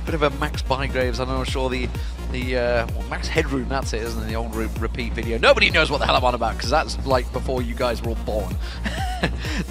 bit of a Max Bygraves. I'm not sure the well, Max Headroom, that's it, isn't it? The old repeat video. Nobody knows what the hell I'm on about, because that's like before you guys were all born.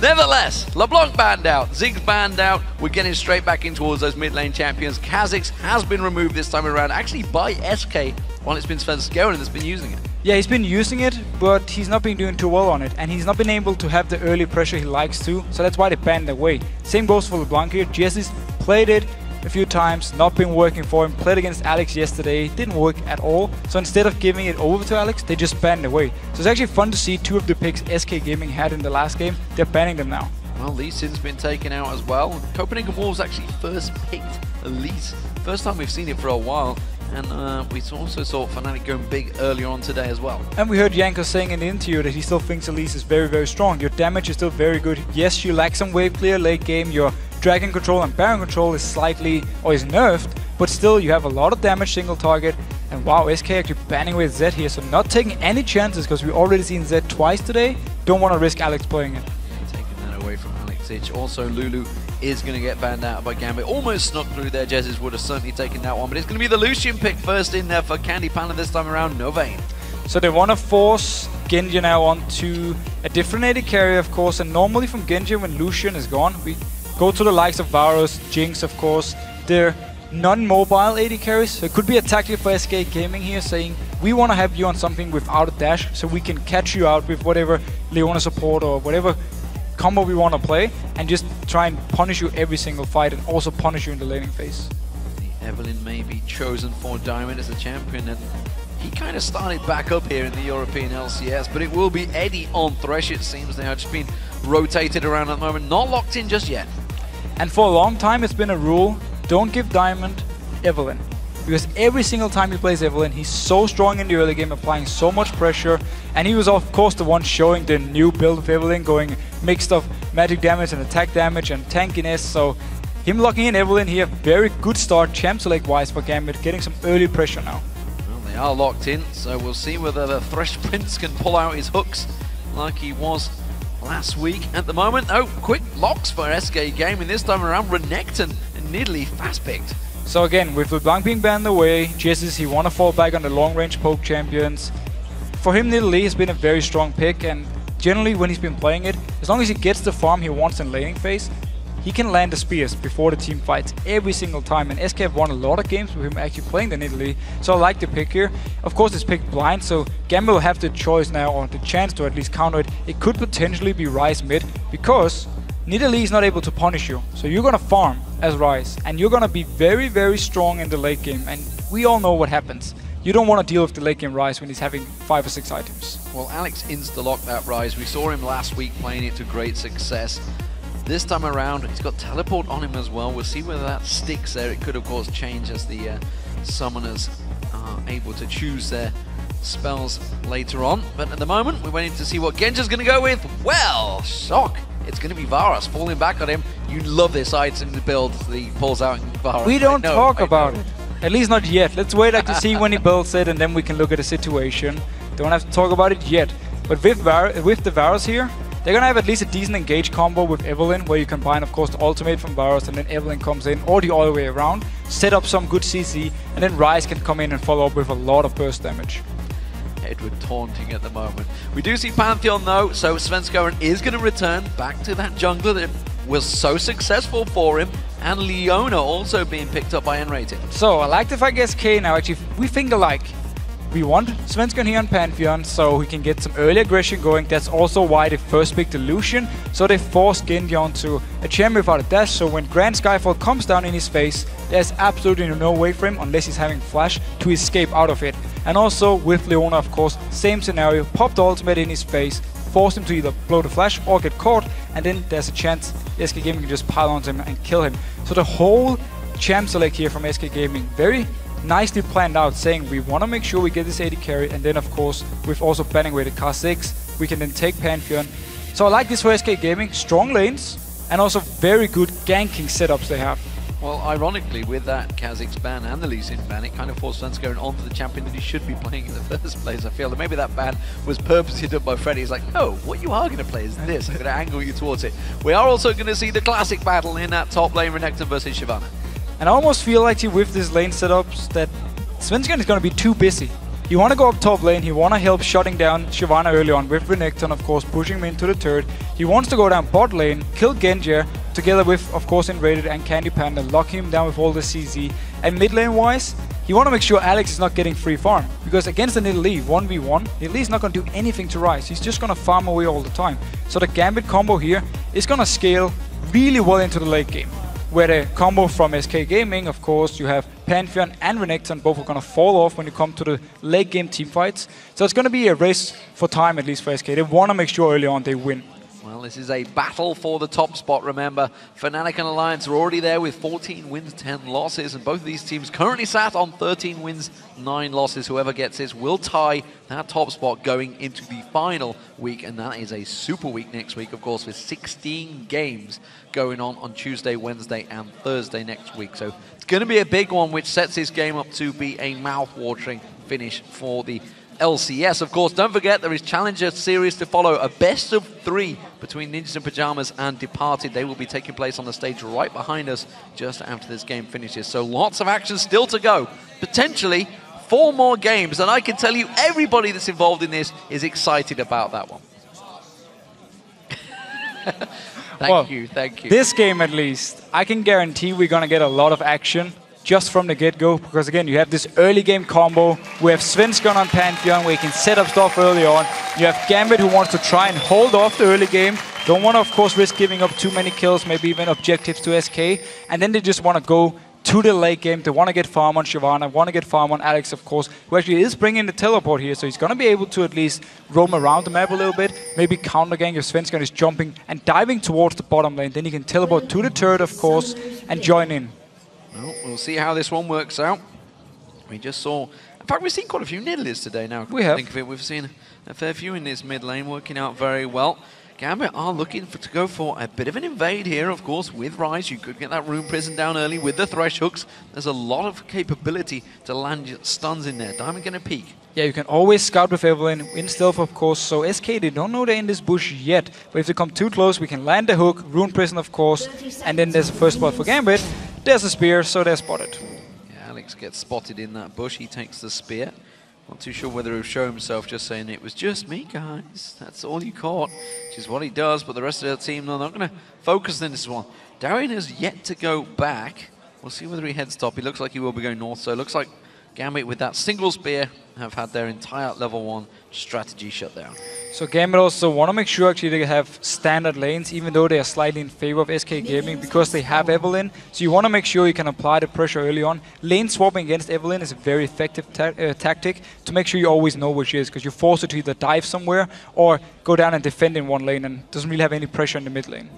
Nevertheless, LeBlanc banned out, Ziggs banned out. We're getting straight back in towards those mid lane champions. Kha'Zix has been removed this time around, actually by SK, while it's been Svenskeren that's been using it. Yeah, he's been using it, but he's not been doing too well on it, and he's not been able to have the early pressure he likes to, so that's why they banned it away. Same goes for LeBlanc here. Jesse's played it a few times, not been working for him. Played against Alex yesterday, didn't work at all. So instead of giving it over to Alex, they just banned it away. So it's actually fun to see two of the picks SK Gaming had in the last game. They're banning them now. Well, Lee Sin's been taken out as well. Copenhagen Wolves actually first picked Elise. First time we've seen it for a while. And we also saw Fnatic going big earlier on today as well. And we heard Janko saying in the interview that he still thinks Elise is very, very strong. Your damage is still very good. Yes, you lack some wave clear late game. Your dragon control and baron control is slightly, or is nerfed, but still you have a lot of damage single target. And wow, SK actually banning with Zed here, so not taking any chances, because we already seen Zed twice today. Don't want to risk Alex playing it. Taking that away from Alex Ich. Also, Lulu is going to get banned out by Gambit. Almost snuck through there. Jez's would have certainly taken that one, but it's going to be the Lucian pick first in there for Candy Panda this time around. No Vayne. So they want to force Genji now onto a different AD carry, of course, and normally from Genji when Lucian is gone, we go to the likes of Varus, Jinx, of course. They're non-mobile AD carries, so it could be a tactic for SK Gaming here, saying we want to have you on something without a dash, so we can catch you out with whatever Leona support or whatever combo we want to play, and just try and punish you every single fight, and also punish you in the laning phase. The Evelyn may be chosen for Diamond as a champion, and he kind of started back up here in the European LCS, but it will be Eddie on Thresh, it seems. They have just been rotated around at the moment, not locked in just yet. And for a long time it's been a rule, don't give Diamond Evelyn. Because every single time he plays Evelyn, he's so strong in the early game, applying so much pressure. And he was of course the one showing the new build of Evelyn, going mixed of magic damage and attack damage and tankiness. So him locking in Evelyn here, very good start champ select wise for Gambit, getting some early pressure now. Well, they are locked in, so we'll see whether the Thresh Prince can pull out his hooks like he was last week. At the moment, oh, quick locks for SK Gaming this time around. Renekton and Nidalee fast picked. So again, with LeBlanc being banned away, Jesus, he want to fall back on the long-range poke champions. For him, Nidalee has been a very strong pick, and generally when he's been playing it, as long as he gets the farm he wants in laning phase, he can land the spears before the team fights every single time. And SK have won a lot of games with him actually playing the Nidalee, so I like the pick here. Of course, it's picked blind, so Gambit will have the choice now, or the chance to at least counter it. It could potentially be Ryze mid, because Nidalee is not able to punish you, so you're gonna farm as Ryze, and you're gonna be very, very strong in the late game, and we all know what happens. You don't want to deal with the late game Ryze when he's having 5 or 6 items. Well, Alex insta-locked that Ryze. We saw him last week playing it to great success. This time around, he's got teleport on him as well. We'll see whether that sticks there. It could, of course, change as the summoners are able to choose their spells later on. But at the moment, we're waiting to see what Genji's going to go with. Well, shock. It's going to be Varus falling back on him. You love this item build that he pulls out in Varus. We don't talk about it. At least not yet. Let's wait to see when he builds it, and then we can look at the situation. Don't have to talk about it yet. But with the Varus here, they're going to have at least a decent engage combo with Evelyn, where you combine, of course, the ultimate from Varus, and then Evelyn comes in, or the other way around. Set up some good CC, and then Ryze can come in and follow up with a lot of burst damage. Edward taunting at the moment. We do see Pantheon though, so Svenskeren is going to return back to that jungler that was so successful for him, and Leona also being picked up by N-Rated. So I like the fact SK now actually, we think alike. We want Svenskeren here on Pantheon, so he can get some early aggression going. That's also why they first picked the Lucian, so they forced Genji onto a champion without a dash, so when Grand Skyfall comes down in his face, there's absolutely no way for him, unless he's having flash, to escape out of it. And also with Leona, of course, same scenario, pop the ultimate in his face, force him to either blow the flash or get caught, and then there's a chance SK Gaming can just pile onto him and kill him. So the whole champ select here from SK Gaming, very nicely planned out, saying we want to make sure we get this AD carry, and then of course with also banning away the Kha'Zix, we can then take Pantheon. So I like this for SK Gaming, strong lanes and also very good ganking setups they have. Well, ironically, with that Kha'Zix ban and the Lee Sin ban, it kind of forced Svenskeren onto the champion that he should be playing in the first place. I feel that maybe that ban was purposely done by Freddy. He's like, no, what you are going to play is this. I'm going to angle you towards it. We are also going to see the classic battle in that top lane, Renekton versus Shyvana. And I almost feel like with this lane setups that Svensson is going to be too busy. You want to go up top lane, he want to help shutting down Shyvana early on with Renekton, of course, pushing him into the turret. He wants to go down bot lane, kill Genji, together with, of course, Enrated and Candy Panda, lock him down with all the CZ. And mid lane wise, you want to make sure Alex is not getting free farm. Because against the Nidalee 1v1, Nidalee is not going to do anything to Ryze. He's just going to farm away all the time. So the Gambit combo here is going to scale really well into the late game. Where the combo from SK Gaming, of course, you have Pantheon and Renekton, both are going to fall off when you come to the late game team fights. So it's going to be a race for time, at least for SK. They want to make sure early on they win. Well, this is a battle for the top spot, remember. Fnatic and Alliance are already there with 14 wins, 10 losses, and both of these teams currently sat on 13 wins, 9 losses. Whoever gets this will tie that top spot going into the final week, and that is a super week next week, of course, with 16 games going on Tuesday, Wednesday, and Thursday next week. So it's going to be a big one, which sets this game up to be a mouth-watering finish for the LCS. Of course, don't forget there is Challenger Series to follow, a best of 3 between Ninjas in Pyjamas and Departed. They will be taking place on the stage right behind us just after this game finishes. So lots of action still to go. Potentially 4 more games, and I can tell you everybody that's involved in this is excited about that one. Thank you. This game at least, I can guarantee we're going to get a lot of action just from the get-go, because again, you have this early game combo. We have Svensson on Pantheon, where he can set up stuff early on. You have Gambit, who wants to try and hold off the early game. Don't want to, of course, risk giving up too many kills, maybe even objectives to SK. And then they just want to go to the late game. They want to get farm on Shyvana, want to get farm on Alex, of course, who actually is bringing the teleport here, so he's going to be able to at least roam around the map a little bit, maybe counter gang if Svensson is jumping and diving towards the bottom lane. Then he can teleport to the turret, of course, and join in. Well, we'll see how this one works out. We just saw... In fact, we've seen quite a few Nidalees today now. We have. Think of it, we've seen a fair few in this mid lane working out very well. Gambit are looking to go for a bit of an invade here, of course, with Ryze. You could get that Rune Prison down early with the Thresh Hooks. There's a lot of capability to land stuns in there. Diamond going to peek. Yeah, you can always scout with Evelyn in stealth, of course. So SK, they don't know they're in this bush yet. But if they come too close, we can land the hook, Rune Prison, of course. And then there's the first spot for Gambit. There's a spear, so they're spotted. Yeah, Alex gets spotted in that bush. He takes the spear. Not too sure whether he'll show himself, just saying it was just me, guys. That's all you caught, which is what he does. But the rest of the team, they're not going to focus in this one. Darien has yet to go back. We'll see whether he heads top. He looks like he will be going north. So it looks like Gambit with that single spear have had their entire level 1 strategy shut down. So Gambit also want to make sure actually they have standard lanes, even though they are slightly in favor of SK Gaming, because they have Evelyn. So you want to make sure you can apply the pressure early on. Lane swapping against Evelyn is a very effective tactic to make sure you always know where she is, because you force her to either dive somewhere or go down and defend in one lane and doesn't really have any pressure in the mid lane.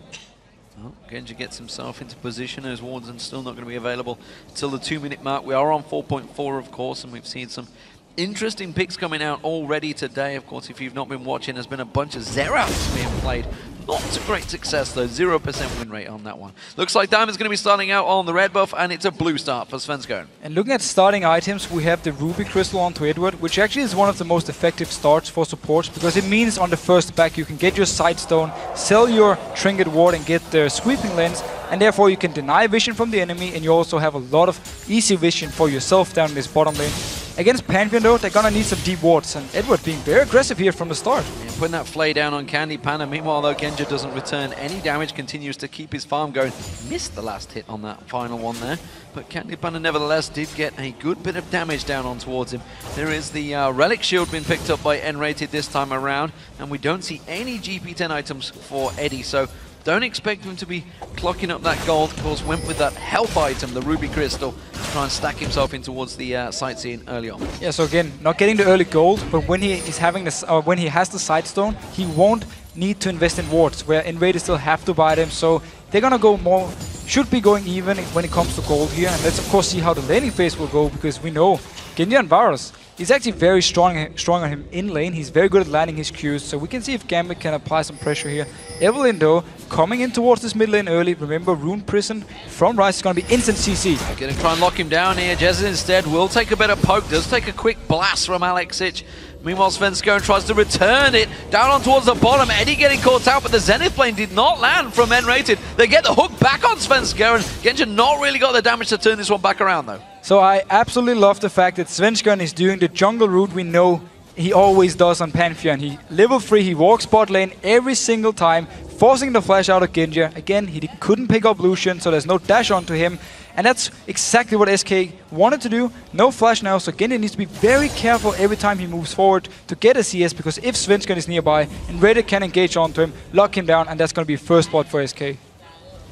Well, Genji gets himself into position as Warden's still not going to be available till the 2-minute mark. We are on 4.4, of course, and we've seen some interesting picks coming out already today. Of course, if you've not been watching, there's been a bunch of Zerats being played. Not to great success, though. 0% win rate on that one. Looks like Diamond's going to be starting out on the red buff, and it's a blue start for Svensson. And looking at starting items, we have the Ruby Crystal onto Edward, which actually is one of the most effective starts for supports, because it means on the first back you can get your Sightstone, sell your Trinket Ward, and get the Sweeping Lens, and therefore you can deny vision from the enemy, and you also have a lot of easy vision for yourself down in this bottom lane. Against Pantheon, though, they're gonna need some deep wards, and Edward being very aggressive here from the start. Yeah, putting that flay down on Candy Panda. Meanwhile, though, Genji doesn't return any damage, continues to keep his farm going. Missed the last hit on that final one there, but Candy Panda nevertheless did get a good bit of damage down on towards him. There is the Relic Shield being picked up by N-Rated this time around, and we don't see any GP10 items for Eddie, so don't expect him to be clocking up that gold. Of course, went with that health item, the Ruby Crystal, to try and stack himself in towards the sightseeing early on. Yeah, so again, not getting the early gold, but when he is having this, when he has the Sightstone, he won't need to invest in wards, where Invaders still have to buy them. So they're gonna go more, should be going even when it comes to gold here. And let's of course see how the laning phase will go, because we know Genji and Varus, he's actually very strong on him in lane. He's very good at landing his Qs, so we can see if Gambit can apply some pressure here. Evelyn, though, coming in towards this mid lane early. Remember, Rune Prison from Ryze is going to be instant CC. Gonna try and lock him down here. Jezza instead will take a bit of poke, does take a quick blast from Alexic, Meanwhile, Svenskeren tries to return it down on towards the bottom. Eddie getting caught out, but the Zenith plane did not land from N-Rated. They get the hook back on Svenskeren. Genja not really got the damage to turn this one back around, though. So I absolutely love the fact that Svenskeren is doing the jungle route we know he always does on Pantheon. He level 3, he walks bot lane every single time, forcing the flash out of Genja. Again, he couldn't pick up Lucian, so there's no dash onto him. And that's exactly what SK wanted to do. No flash now, so Genja needs to be very careful every time he moves forward to get a CS, because if Svenskeren is nearby, N-Rated can engage onto him, lock him down, and that's going to be first blood for SK.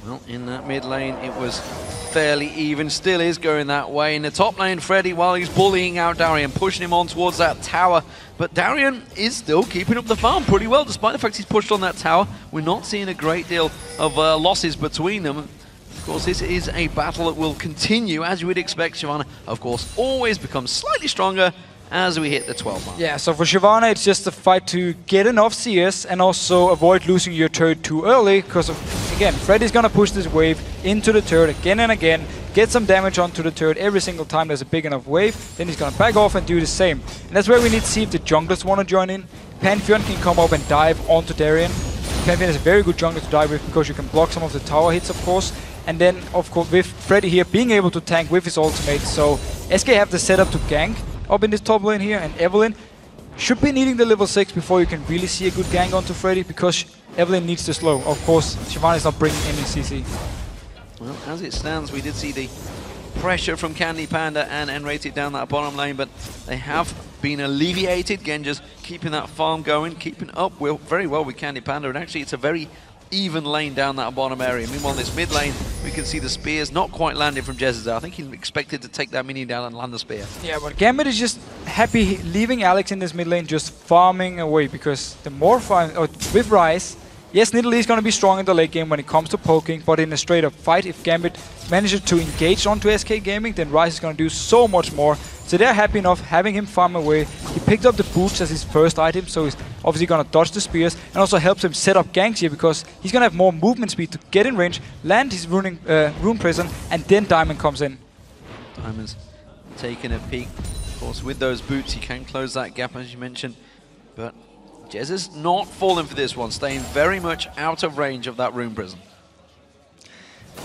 Well, in that mid lane, it was fairly even, still is going that way. In the top lane, Freddy, while he's bullying out Darian, pushing him on towards that tower. But Darian is still keeping up the farm pretty well, despite the fact he's pushed on that tower. We're not seeing a great deal of losses between them. Of course, this is a battle that will continue, as you would expect. Shyvana, of course, always becomes slightly stronger as we hit the 12 mark. Yeah, so for Shyvana, it's just a fight to get enough CS and also avoid losing your turret too early, because, again, Freddy's gonna push this wave into the turret again and again, get some damage onto the turret every single time there's a big enough wave, then he's gonna back off and do the same. And that's where we need to see if the junglers want to join in. Pantheon can come up and dive onto Darian. Pantheon is a very good jungler to dive with, because you can block some of the tower hits, of course. And then, of course, with Freddy here being able to tank with his ultimate, so SK have the setup to gank up in this top lane here, and Evelyn should be needing the level 6 before you can really see a good gank onto Freddy, because Evelyn needs to slow. Of course, Shyvana is not bringing any CC. Well, as it stands, we did see the pressure from Candy Panda and N-Rated down that bottom lane, but they have been alleviated. Genja's keeping that farm going, keeping up very well with Candy Panda, and actually it's a very even lane down that bottom area. Meanwhile, in this mid lane, we can see the spears not quite landing from Jezza. I think he expected to take that minion down and land the spear. Yeah, but Gambit is just happy leaving Alex in this mid lane, just farming away, because the more farm with Ryze, yes, Nidalee is going to be strong in the late game when it comes to poking, but in a straight up fight, if Gambit manages to engage onto SK Gaming, then Ryze is going to do so much more. So they're happy enough having him farm away. He picked up the boots as his first item, so he's obviously going to dodge the spears, and also helps him set up ganks here, because he's going to have more movement speed to get in range, land his rune prison, and then Diamond comes in. Diamond's taking a peek. Of course, with those boots, he can close that gap, as you mentioned, but Jezza's not falling for this one, staying very much out of range of that rune prison.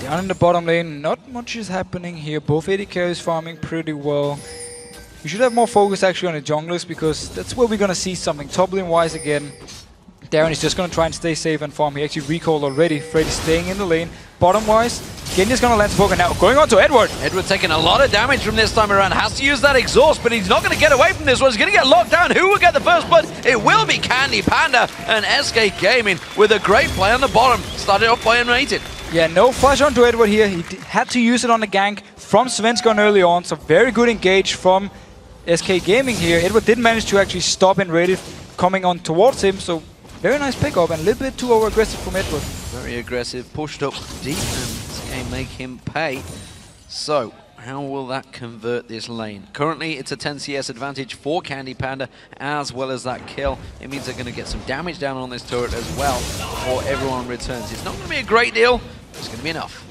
Down in the bottom lane, not much is happening here. Both AD carries farming pretty well. We should have more focus actually on the junglers, because that's where we're going to see something. Top lane wise again, Darren is just going to try and stay safe and farm. He actually recalled already. Freddy's staying in the lane. Bottom wise, Genja's going to land smoke, and now going on to Edward. Edward taking a lot of damage from this time around. Has to use that exhaust, but he's not going to get away from this one. He's going to get locked down. Who will get the first blood? It will be Candy Panda, and SK Gaming with a great play on the bottom. Started off by N-Rated. Yeah, no flash onto Edward here. He had to use it on the gank from Svenskeren early on, so very good engage from SK Gaming here. Edward did manage to actually stop N-Rated coming on towards him, so very nice pickup, and a little bit too over-aggressive from Edward. Very aggressive, pushed up deep, and this game make him pay. So, how will that convert this lane? Currently, it's a 10 CS advantage for Candy Panda, as well as that kill. It means they're going to get some damage down on this turret as well before everyone returns. It's not going to be a great deal, but it's going to be enough.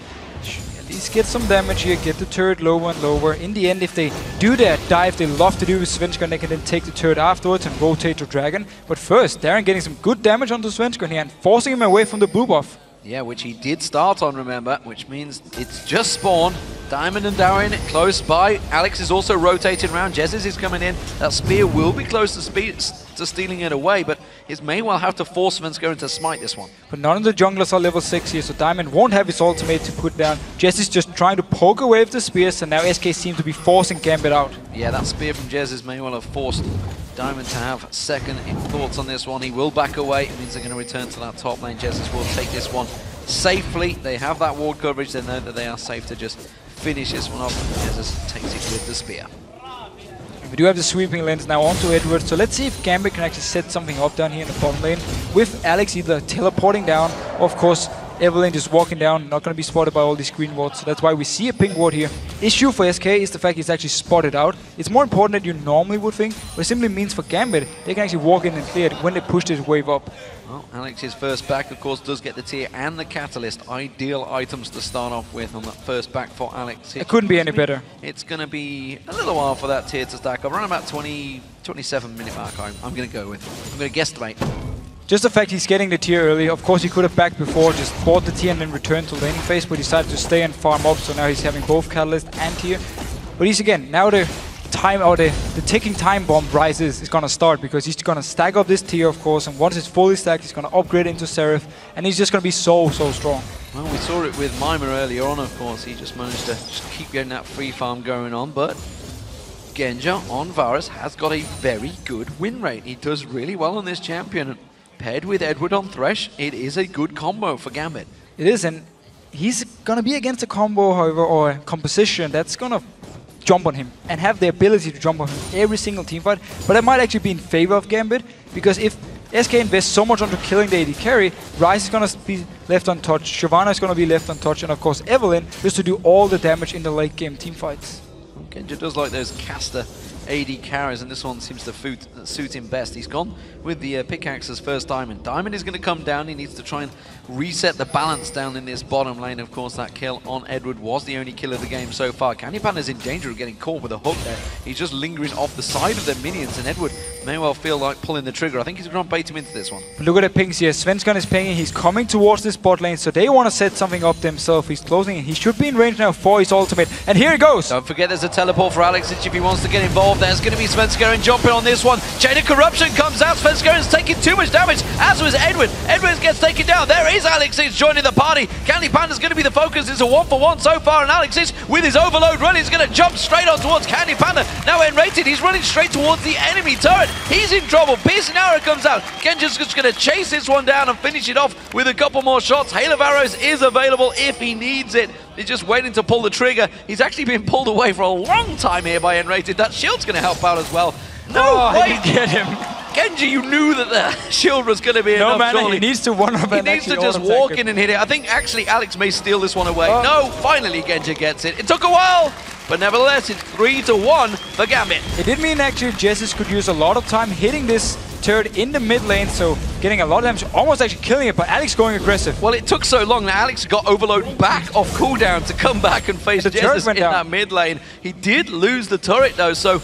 At least get some damage here, get the turret lower and lower. In the end, if they do that dive they love to do with Svenskeren, they can then take the turret afterwards and rotate to Dragon. But first, Darren getting some good damage onto Svenskeren here and forcing him away from the blue buff. Yeah, which he did start on, remember, which means it's just spawned. Diamond and Darren close by. Alex is also rotating around. Jezz is coming in. That spear will be close to stealing it away, but it may well have to force Svenskeren to smite this one. But none of the junglers are level 6 here, so Diamond won't have his ultimate to put down. Jezz is just trying to poke away with the spears, and now SK seem to be forcing Gambit out. Yeah, that spear from Jezz may well have forced Diamond to have second thoughts on this one. He will back away. It means they're going to return to that top lane. Jezz will take this one safely. They have that ward coverage. They know that they are safe to just finish this one off. Jezz takes it with the spear. We do have the sweeping lens now onto Edward, so let's see if Gambit can actually set something up down here in the bottom lane with Alex either teleporting down, or of course Evelyn just walking down, not going to be spotted by all these green wards. So that's why we see a pink ward here. Issue for SK is the fact he's actually spotted out. It's more important than you normally would think, but it simply means for Gambit, they can actually walk in and clear it when they push this wave up. Well, Alex's first back, of course, does get the tier and the catalyst. Ideal items to start off with on that first back for Alex. It couldn't be any better. It's going to be a little while for that tier to stack up. Around about 27-minute mark, I'm going to go with. I'm going to guesstimate. Just the fact he's getting the tier early. Of course, he could have backed before, just bought the tier and then returned to laning phase, but decided to stay and farm up, so now he's having both catalyst and tier. But he's again, now the time or the ticking time bomb rises is going to start, because he's going to stack up this tier, of course, and once it's fully stacked, he's going to upgrade into Seraph, and he's just going to be so strong. Well, we saw it with Mima earlier on, of course. He just managed to just keep getting that free farm going on, but Genja on Varus has got a very good win rate. He does really well on this champion. Paired with Edward on Thresh, it is a good combo for Gambit. It is, and he's going to be against a combo, however, or a composition that's going to jump on him and have the ability to jump on him every single team fight. But that might actually be in favor of Gambit, because if SK invests so much onto killing the AD carry, Ryze is going to be left untouched, Shyvana is going to be left untouched, and of course Evelyn just to do all the damage in the late game team fights. Genja does like those caster AD carries, and this one seems to suit him best. He's gone with the pickaxe's first Diamond. Diamond is going to come down. He needs to try and reset the balance down in this bottom lane. Of course, that kill on Edward was the only kill of the game so far. Candy Panda's in danger of getting caught with a hook there. He's just lingering off the side of the minions, and Edward may well feel like pulling the trigger. I think he's going to bait him into this one. But look at the pings here. Svensson is pinging. He's coming towards this bot lane, so they want to set something up themselves. He's closing in. He should be in range now for his ultimate. And here he goes! Don't forget there's a teleport for Alex if he wants to get involved. There's going to be Svensson jumping on this one. Chain of Corruption comes out. Svensson taking too much damage, as was Edward. Edward gets taken down. There is Alex joining the party. Candy Panda's going to be the focus. It's a 1-for-1 so far, and Alex with his overload run is going to jump straight on towards Candy Panda. Now N-rated, he's running straight towards the enemy turret. He's in trouble. Piercing arrow comes out. Genja's just going to chase this one down and finish it off with a couple more shots. Hail of Arrows is available if he needs it. He's just waiting to pull the trigger. He's actually been pulled away for a long time here by N-rated. That shield's going to help out as well. No, wait! Get him. Genji, you knew that the shield was going to be enough. No, man, surely. he needs to one-up. He needs to just walk in and hit it. I think actually Alex may steal this one away. No, finally Genji gets it. It took a while, but nevertheless, it's 3-1 for Gambit. It did mean actually Jessis could use a lot of time hitting this turret in the mid lane, so getting a lot of damage, almost actually killing it, but Alex going aggressive. Well, it took so long that Alex got overload back off cooldown to come back and face Jessis in that mid lane. He did lose the turret though, so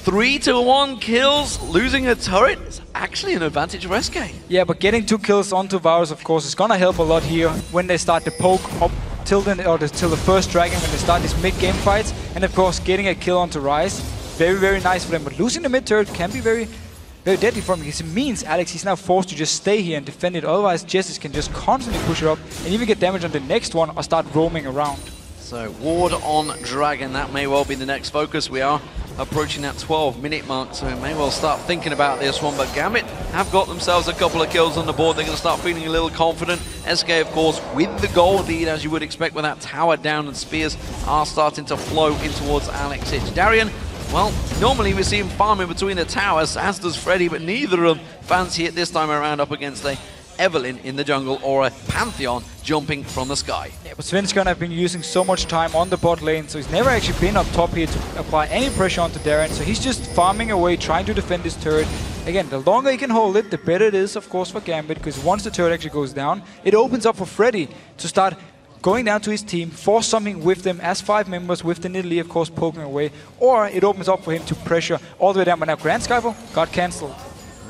3-1 kills, losing a turret is actually an advantage for SK. Yeah, but getting 2 kills onto Varus, of course, is gonna help a lot here when they start to poke up till the first dragon, when they start these mid-game fights, and of course getting a kill onto Ryze, very nice for them. But losing the mid turret can be very deadly for him, because it means Alex is now forced to just stay here and defend it. Otherwise, Jessis can just constantly push her up and even get damage on the next one or start roaming around. So ward on Dragon, that may well be the next focus. We are approaching that 12-minute mark, so we may well start thinking about this one. But Gambit have got themselves a couple of kills on the board. They're going to start feeling a little confident. SK, of course, with the gold lead, as you would expect, with that tower down, and spears are starting to flow in towards Alex Hitch. Darian, well, normally we see him farming between the towers, as does Freddy, but neither of them fancy it this time around up against a Evelyn in the jungle or a Pantheon jumping from the sky. Yeah, but Svensson have been using so much time on the bot lane, so he's never actually been up top here to apply any pressure onto Darren, so he's just farming away, trying to defend this turret. Again, the longer he can hold it, the better it is, of course, for Gambit, because once the turret actually goes down, it opens up for Freddy to start going down to his team, force something with them as 5 members, with the Nidalee, of course, poking away, or it opens up for him to pressure all the way down. But now Grand Skyfall got cancelled.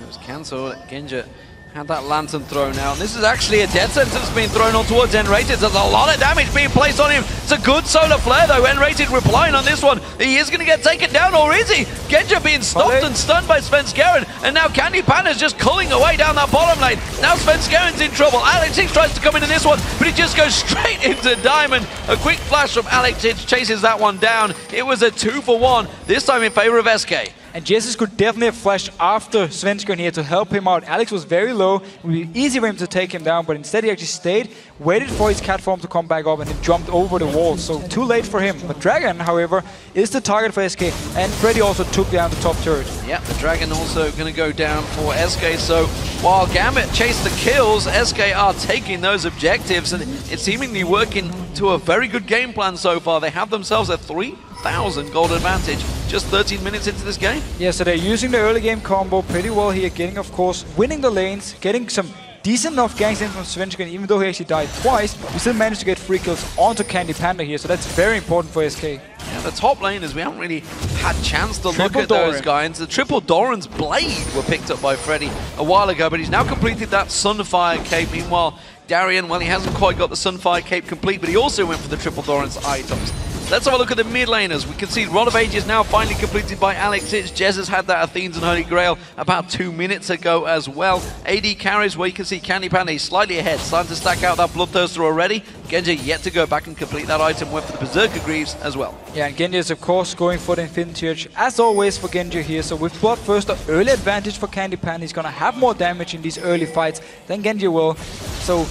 It was cancelled. Genja had that lantern thrown out. This is actually a death sentence being thrown on towards N-rated. There's a lot of damage being placed on him. It's a good solar flare though. N-rated replying on this one. He is going to get taken down, or is he? Genja being stopped and stunned by Svensson, and now Candy Panda's just culling away down that bottom lane. Now Svensson in trouble. Alex Hitch tries to come into this one, but he just goes straight into Diamond. A quick flash from Alex Hitch chases that one down. It was a 2-for-1, this time in favor of SK. And Jesus could definitely have flashed after Svenskeren here to help him out. Alex was very low. It would be easy for him to take him down, but instead he actually stayed, waited for his cat form to come back up, and then jumped over the wall. So too late for him. But Dragon, however, is the target for SK, and Freddy also took down the top turret. Yeah, the Dragon also going to go down for SK. So while Gambit chased the kills, SK are taking those objectives, and it's seemingly working to a very good game plan so far. They have themselves a 3,000 gold advantage just 13 minutes into this game. Yeah, so they're using the early game combo pretty well here, getting, of course, winning the lanes, getting some decent enough ganks in from Svenskeren. Even though he actually died twice, we still managed to get free kills onto Candy Panda here, so that's very important for SK. Yeah, the top laners, we haven't really had chance to look at those guys. The triple Doran's Blade were picked up by Freddy a while ago, but he's now completed that Sunfire cape. Meanwhile, Darian, well, he hasn't quite got the Sunfire cape complete, but he also went for the triple Doran's items. Let's have a look at the mid laners. We can see Rod of Ages now finally completed by Alex Hitch. Jez has had that Athenes and Holy Grail about 2 minutes ago as well. AD carries where you can see Candy Panda, he's slightly ahead, starting to stack out that Bloodthirster already. Genji yet to go back and complete that item, went for the Berserker Greaves as well. Yeah, and Genji is of course going for the Infinity Edge, as always for Genji here. So with Bloodthirster, the early advantage for Candy Panda. He's gonna have more damage in these early fights than Genji will. So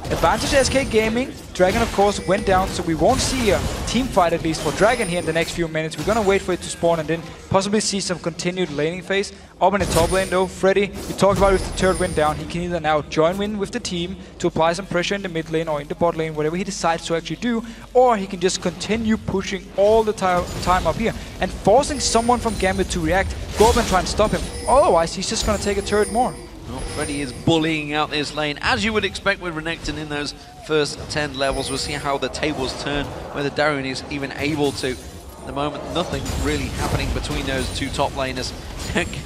advantage SK Gaming. Dragon, of course, went down, so we won't see a team fight at least for Dragon here in the next few minutes. We're gonna wait for it to spawn and then possibly see some continued laning phase. Up in the top lane though, Freddy, we talked about if the turret went down, he can either now join in with the team to apply some pressure in the mid lane or in the bot lane, whatever he decides to actually do, or he can just continue pushing all the time up here and forcing someone from Gambit to react, go up and try and stop him. Otherwise, he's just gonna take a turret more. Well, Freddy is bullying out this lane, as you would expect with Renekton in those first 10 levels. We'll see how the tables turn, whether Darian is even able to. At the moment, nothing really happening between those two top laners.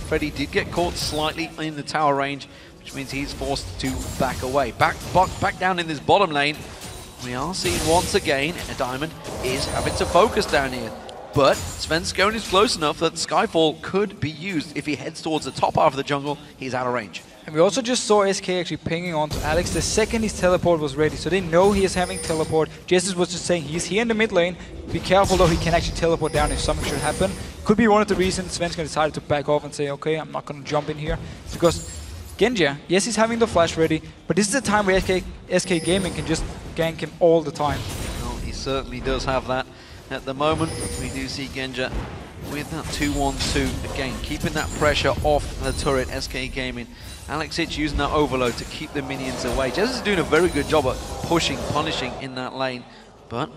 Freddy did get caught slightly in the tower range, which means he's forced to back away. Back down in this bottom lane. We are seeing once again, a Diamond is having to focus down here. But Svenskeren is close enough that Skyfall could be used. If he heads towards the top half of the jungle, he's out of range. And we also just saw SK actually pinging on to Alex the second his teleport was ready. So they know he is having teleport. Jesus was just saying he's here in the mid lane. Be careful though, he can actually teleport down if something should happen. Could be one of the reasons Svenskeren decided to back off and say, okay, I'm not going to jump in here. Because Genji, yes, he's having the flash ready, but this is the time where SK Gaming can just gank him all the time. Well, he certainly does have that. At the moment, we do see Genji with that 2-1-2 again, keeping that pressure off the turret. SK Gaming. Alex Hitch using that overload to keep the minions away. Jez is doing a very good job at pushing, punishing in that lane. But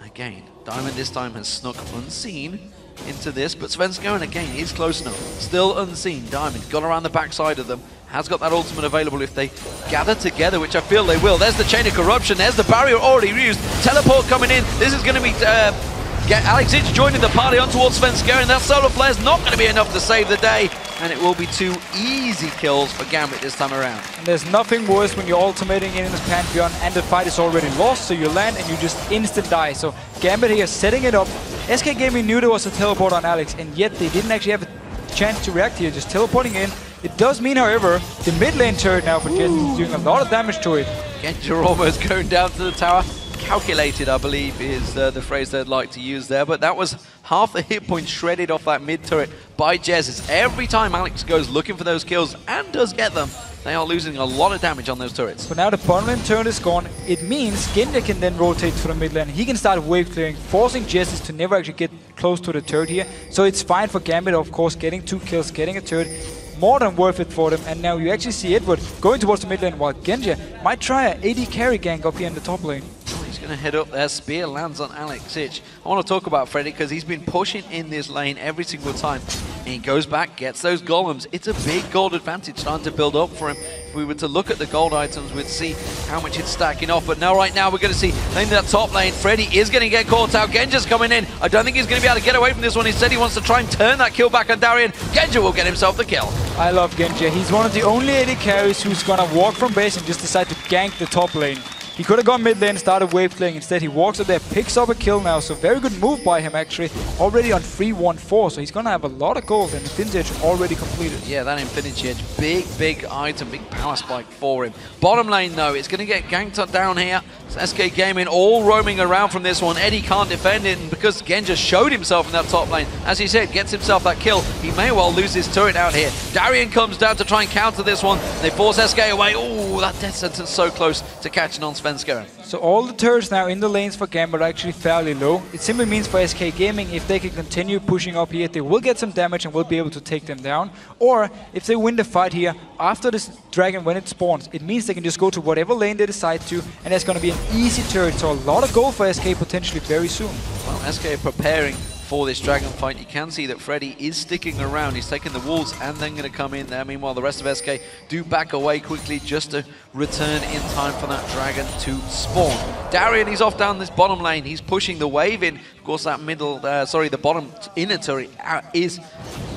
again, Diamond this time has snuck unseen into this, but Svenskeren again is close enough. Still unseen. Diamond got around the backside of them. Has got that ultimate available if they gather together, which I feel they will. There's the Chain of Corruption. There's the barrier already used. Teleport coming in. This is going to be Alex Hitch joining the party on towards Svenskeren. That solar flare is not going to be enough to save the day, and it will be 2 easy kills for Gambit this time around. And there's nothing worse when you're ultimating in this Pantheon and the fight is already lost, so you land and you just instant die. So Gambit here setting it up. SK Gaming knew there was a teleport on Alex, and yet they didn't actually have a chance to react here, just teleporting in. It does mean, however, the mid lane turret now for Jez is doing a lot of damage to it. Genji almost going down to the tower. Calculated, I believe, is the phrase they'd like to use there, but that was half the hit point shredded off that mid turret by Jez. Every time Alex goes looking for those kills and does get them, they are losing a lot of damage on those turrets. But now the bottom lane turret is gone. It means Genji can then rotate to the mid lane. He can start wave clearing, forcing Jez to never actually get close to the turret here. So it's fine for Gambit, of course, getting 2 kills, getting a turret. More than worth it for them, and now you actually see Edward going towards the mid lane while Genji might try an AD carry gank up here in the top lane. He's going to head up there. Spear lands on Alex Hitch. I want to talk about Freddy because he's been pushing in this lane every single time. And he goes back, gets those golems. It's a big gold advantage starting to build up for him. If we were to look at the gold items, we'd see how much it's stacking off. But now, right now, we're going to see in that top lane, Freddy is going to get caught out. Genji's coming in. I don't think he's going to be able to get away from this one. He said he wants to try and turn that kill back on Darian. Genji will get himself the kill. I love Genji. He's one of the only AD carries who's going to walk from base and just decide to gank the top lane. He could have gone mid lane, started wave clearing. Instead, he walks up there, picks up a kill now. So very good move by him, actually. Already on 3-1-4, so he's going to have a lot of gold. And Infinity Edge already completed. Yeah, that Infinity Edge, big item, big power spike for him. Bottom lane, though, it's going to get ganked up down here. It's SK Gaming all roaming around from this one. Eddie can't defend it, and because Genja showed himself in that top lane, as he said, gets himself that kill, he may well lose his turret out here. Darian comes down to try and counter this one. They force SK away. Oh, that death sentence so close to catching on Svenskeren. So all the turrets now in the lanes for Gambit are actually fairly low. It simply means for SK Gaming, if they can continue pushing up here, they will get some damage and will be able to take them down. Or if they win the fight here, after this dragon, when it spawns, it means they can just go to whatever lane they decide to, and that's going to be an easy turret. So a lot of gold for SK potentially very soon. Well, SK are preparing for this dragon fight. You can see that Freddy is sticking around. He's taking the walls and then going to come in there. Meanwhile, the rest of SK do back away quickly just to return in time for that dragon to spawn. Darian, he's off down this bottom lane. He's pushing the wave in. Of course, that the bottom inner turret is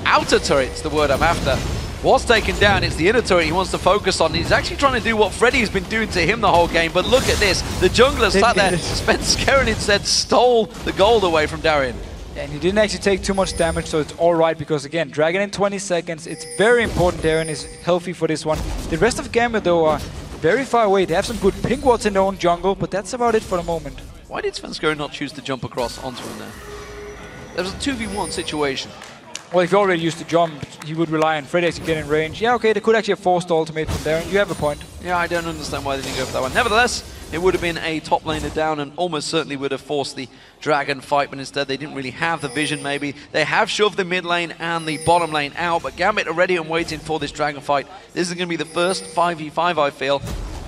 outer turret. It's the word I'm after. Was taken down, it's the inner turret he wants to focus on. He's actually trying to do what Freddy's been doing to him the whole game, but look at this. The jungler sat there. Svenskeren instead stole the gold away from Darian. And he didn't actually take too much damage, so it's alright, because again, Dragon in 20 seconds, it's very important Darian is healthy for this one. The rest of Gambit, though, are very far away. They have some good pink wards in their own jungle, but that's about it for the moment. Why did Svenskeren not choose to jump across onto him there? There was a 2v1 situation. Well, if you already used to jump, he would rely on Freddy to get in range. Yeah, okay, they could actually have forced the ultimate from there, and you have a point. Yeah, I don't understand why they didn't go for that one. Nevertheless, it would have been a top laner down and almost certainly would have forced the dragon fight, but instead they didn't really have the vision maybe. They have shoved the mid lane and the bottom lane out, but Gambit are ready and waiting for this dragon fight. This is going to be the first 5v5, I feel.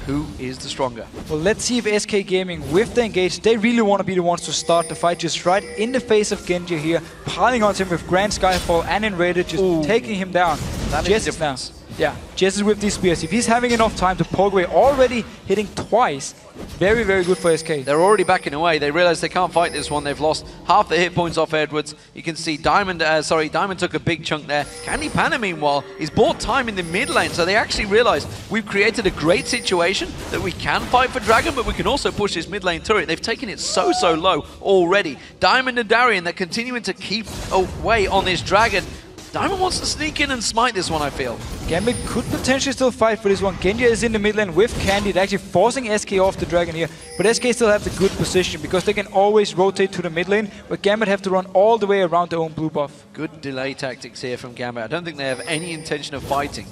Who is the stronger? Well, let's see if SK Gaming, with the engage, they really want to be the ones to start the fight, just right in the face of Genji here, piling onto him with Grand Skyfall and Enraged, just taking him down. That is the difference. Yeah, Jess is with these spears. If he's having enough time to poke away, already hitting twice, very, very good for SK. They're already backing away. They realize they can't fight this one. They've lost half the hit points off Edwards. You can see Diamond took a big chunk there. Candy Panna, meanwhile, he's bought time in the mid lane, so they actually realize we've created a great situation that we can fight for Dragon, but we can also push this mid lane turret. They've taken it so low already. Diamond and Darian, they're continuing to keep away on this Dragon. Diamond wants to sneak in and smite this one, I feel. Gambit could potentially still fight for this one. Genji is in the mid lane with Candy, actually forcing SK off the dragon here. But SK still have the good position because they can always rotate to the mid lane, but Gambit have to run all the way around their own blue buff. Good delay tactics here from Gambit. I don't think they have any intention of fighting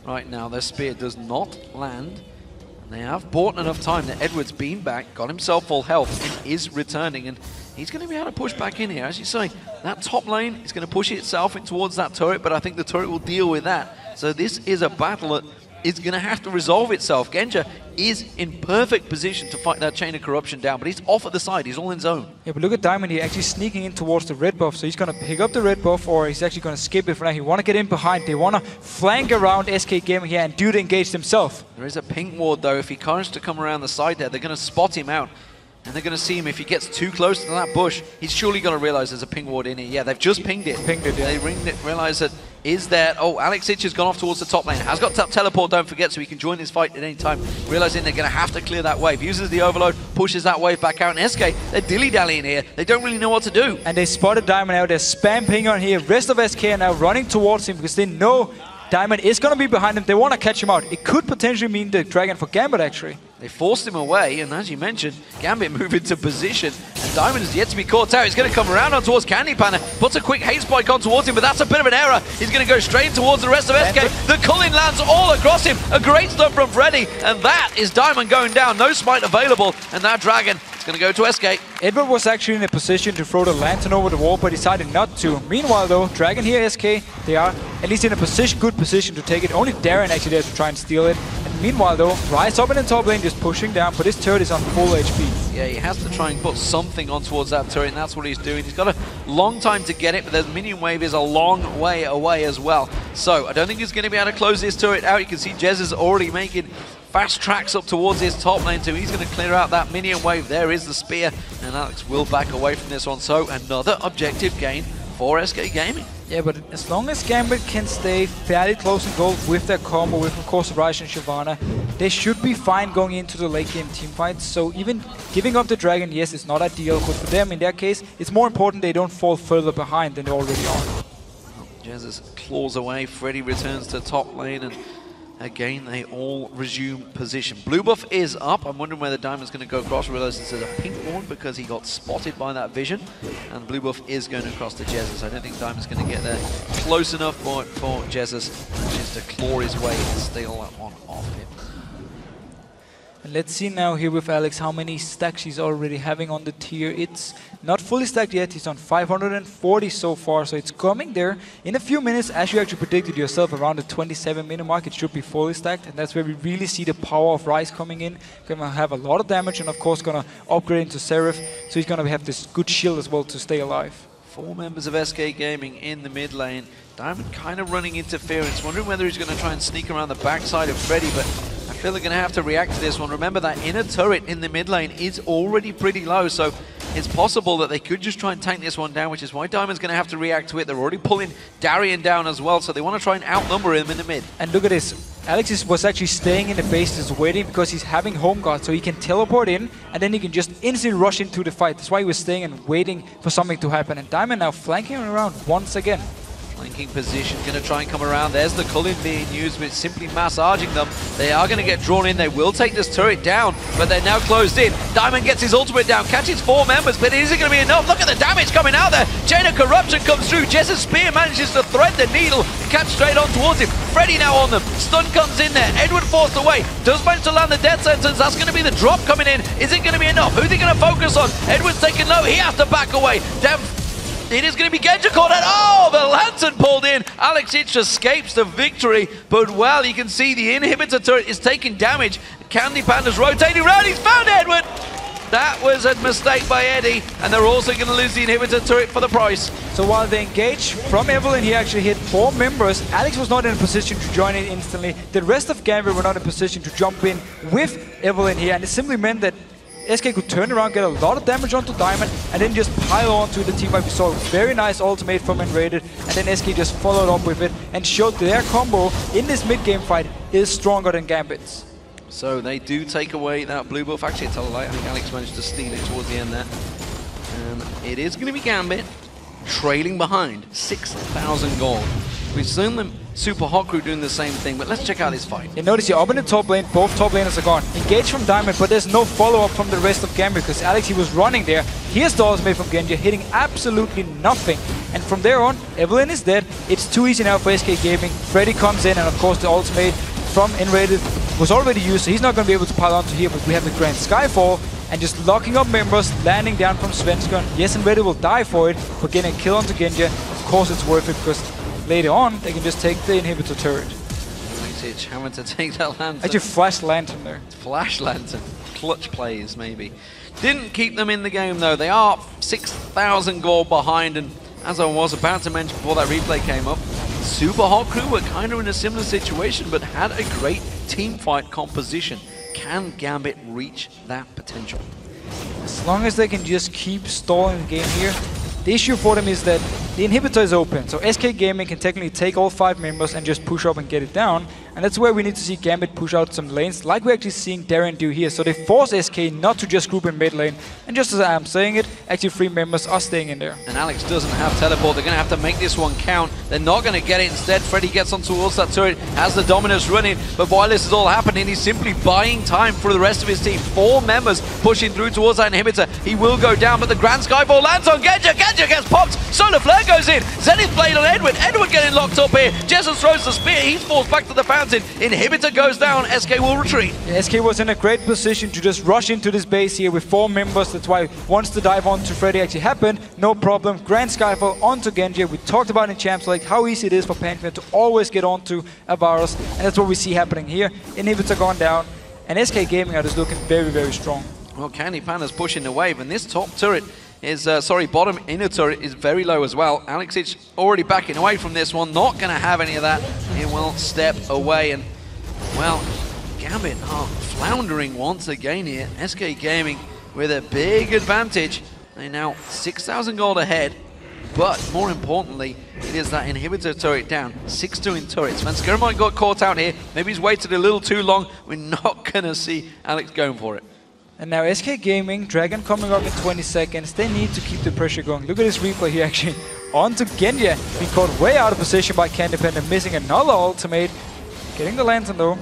right now. Their spear does not land. And they have bought enough time that Edwards been back, got himself full health, and is returning. And he's going to be able to push back in here. As you say, that top lane is going to push itself in towards that turret, but I think the turret will deal with that. So this is a battle that is going to have to resolve itself. Genja is in perfect position to fight that Chain of Corruption down, but he's off at the side. He's all in zone. Yeah, but look at Diamond here, actually sneaking in towards the red buff. So he's going to pick up the red buff, or he's actually going to skip it for now. He want to get in behind. They want to flank around SK Gaming here and do the engage themselves. There is a pink ward, though. If he manages to come around the side there, they're going to spot him out. And they're going to see him if he gets too close to that bush. He's surely going to realize there's a ping ward in here. Yeah, they've just pinged it. Pinged it, yeah. They ringed it, realize that is there. Oh, Alex Itch has gone off towards the top lane. Has got teleport, don't forget, so he can join this fight at any time. Realizing they're going to have to clear that wave. Uses the overload, pushes that wave back out. And SK, they're dilly-dallying here. They don't really know what to do. And they spotted Diamond out. They're spam ping on here. Rest of SK are now running towards him because they know Diamond is going to be behind him. They want to catch him out. It could potentially mean the dragon for Gambit, actually. They forced him away, and as you mentioned, Gambit move into position, and Diamond is yet to be caught out. He's going to come around on towards Candy Panna, puts a quick hate spike on towards him, but that's a bit of an error. He's going to go straight towards the rest of SK. The culling lands all across him. A great stun from Freddy, and that is Diamond going down. No smite available, and that dragon is going to go to SK. Edward was actually in a position to throw the lantern over the wall, but decided not to. Meanwhile, though, Dragon here, SK, they are at least in a good position to take it. Only Darren actually there to try and steal it. And meanwhile, though, Rise up in the top lane, just pushing down, but his turret is on full HP. Yeah, he has to try and put something on towards that turret, and that's what he's doing. He's got a long time to get it, but the minion wave is a long way away as well. So I don't think he's going to be able to close this turret out. You can see Jez is already making fast tracks up towards his top lane too. He's going to clear out that minion wave. There is the spear, and Alex will back away from this one. So another objective gain for SK Gaming. Yeah, but as long as Gambit can stay fairly close in gold with their combo, with of course Ryze and Shyvana, they should be fine going into the late game teamfights. So even giving up the dragon, yes, it's not ideal, but for them in their case, it's more important they don't fall further behind than they already are. Jesus claws away, Freddy returns to top lane, and again they all resume position. Blue buff is up. I'm wondering whether Diamond's going to go across. Realize this is a pink ward because he got spotted by that vision, and blue buff is going across to Jesus. I don't think Diamond's going to get there close enough for Jesus just to claw his way and steal that one off him. And let's see now here with Alex how many stacks he's already having on the tier. It's not fully stacked yet, he's on 540 so far, so it's coming there. In a few minutes, as you actually predicted yourself, around the 27-minute mark, it should be fully stacked, and that's where we really see the power of Ryze coming in. Gonna have a lot of damage, and of course gonna upgrade into Seraph, so he's gonna have this good shield as well to stay alive. 4 members of SK Gaming in the mid lane. Diamond kind of running interference, wondering whether he's going to try and sneak around the backside of Freddy, but I feel they're going to have to react to this one. Remember, that inner turret in the mid lane is already pretty low, so it's possible that they could just try and tank this one down, which is why Diamond's going to have to react to it. They're already pulling Darien down as well, so they want to try and outnumber him in the mid. And look at this. Alex was actually staying in the base, just waiting, because he's having home guard, so he can teleport in, and then he can just instantly rush into the fight. That's why he was staying and waiting for something to happen. And Diamond now flanking around once again. Flanking position, going to try and come around. There's the Cullen being used, but simply massaging them. They are going to get drawn in. They will take this turret down, but they're now closed in. Diamond gets his ultimate down, catches 4 members, but is it going to be enough? Look at the damage coming out there. Chain of Corruption comes through. Jess's spear manages to thread the needle, catch straight on towards him. Freddy now on them. Stun comes in there. Edward forced away. Does manage to land the death sentence. That's going to be the drop coming in. Is it going to be enough? Who's he going to focus on? Edward's taken low. He has to back away. Damn. It is going to be Genja caught out. Oh, the lantern pulled in. Alex Ich escapes the victory, but well, you can see the inhibitor turret is taking damage. Candy Panda's rotating around. He's found Edward. That was a mistake by Eddie, and they're also going to lose the inhibitor turret for the price. So while they engage from Evelyn, he actually hit 4 members. Alex was not in a position to join in instantly. The rest of Gambit were not in a position to jump in with Evelyn here, and it simply meant that SK could turn around, get a lot of damage onto Diamond, and then just pile on to the teamfight. We saw a very nice ultimate from Enrated, and then SK just followed up with it and showed their combo in this mid-game fight is stronger than Gambit's. So they do take away that blue buff. Actually, it's a light. I think Alex managed to steal it towards the end there. And it is going to be Gambit trailing behind 6,000 gold. We've seen them Super Hot Crew doing the same thing, but let's check out this fight. You notice here, up in the top lane, both top laners are gone. Engage from Diamond, but there's no follow-up from the rest of Gambit because Alex, he was running there. Here's the ultimate from Genja, hitting absolutely nothing. And from there on, Evelyn is dead. It's too easy now for SK Gaming. Freddy comes in, and of course the ultimate from Enrated was already used, so he's not going to be able to pile onto here, but we have the Grand Skyfall, and just locking up members, landing down from Svensson. Yes, Enrated will die for it, but getting a kill onto Genja, of course it's worth it, because later on, they can just take the inhibitor turret. It's having to take that lantern. Actually, flash lantern there. Flash lantern. Clutch plays, maybe. Didn't keep them in the game, though. They are 6,000 gold behind, and as I was about to mention before that replay came up, Super Hot Crew were kind of in a similar situation, but had a great team fight composition. Can Gambit reach that potential? As long as they can just keep stalling the game here. The issue for them is that the inhibitor is open, so SK Gaming can technically take all 5 members and just push up and get it down. And that's where we need to see Gambit push out some lanes, like we're actually seeing Darien do here. So they force SK not to just group in mid lane. And just as I am saying it, actually 3 members are staying in there. And Alex doesn't have teleport. They're going to have to make this one count. They're not going to get it. Instead, Freddy gets on towards that turret, has the Dominus running. But while this is all happening, he's simply buying time for the rest of his team. 4 members pushing through towards that inhibitor. He will go down, but the Grand Skyfall lands on Genja. Genja gets popped. Solar Flare goes in. Zenith Blade on Edward. Edward getting locked up here. Jesus throws the spear. He's forced back to the fountain. Inhibitor goes down. SK will retreat. Yeah, SK was in a great position to just rush into this base here with 4 members. That's why once the dive onto Freddy actually happened, no problem. Grand Skyfall onto Genji. We talked about in Champs League how easy it is for Pantheon to always get onto a Varus. And that's what we see happening here. Inhibitor gone down. And SK Gaming are just looking very, very strong. Well, Candy Panda's pushing the wave, and this top turret is, bottom inner turret is very low as well. Alex Ich already backing away from this one, not going to have any of that. He will step away, and, well, Gambit are floundering once again here. SK Gaming with a big advantage. They're now 6,000 gold ahead. but more importantly, it is that inhibitor turret down. 6-2 in turrets. Svenskeren might got caught out here. Maybe he's waited a little too long. We're not going to see Alex going for it. And now SK Gaming, Dragon coming up in 20 seconds. They need to keep the pressure going. Look at this replay here actually. On to Genja, being caught way out of position by Candy Panda, missing another ultimate. Getting the lantern though.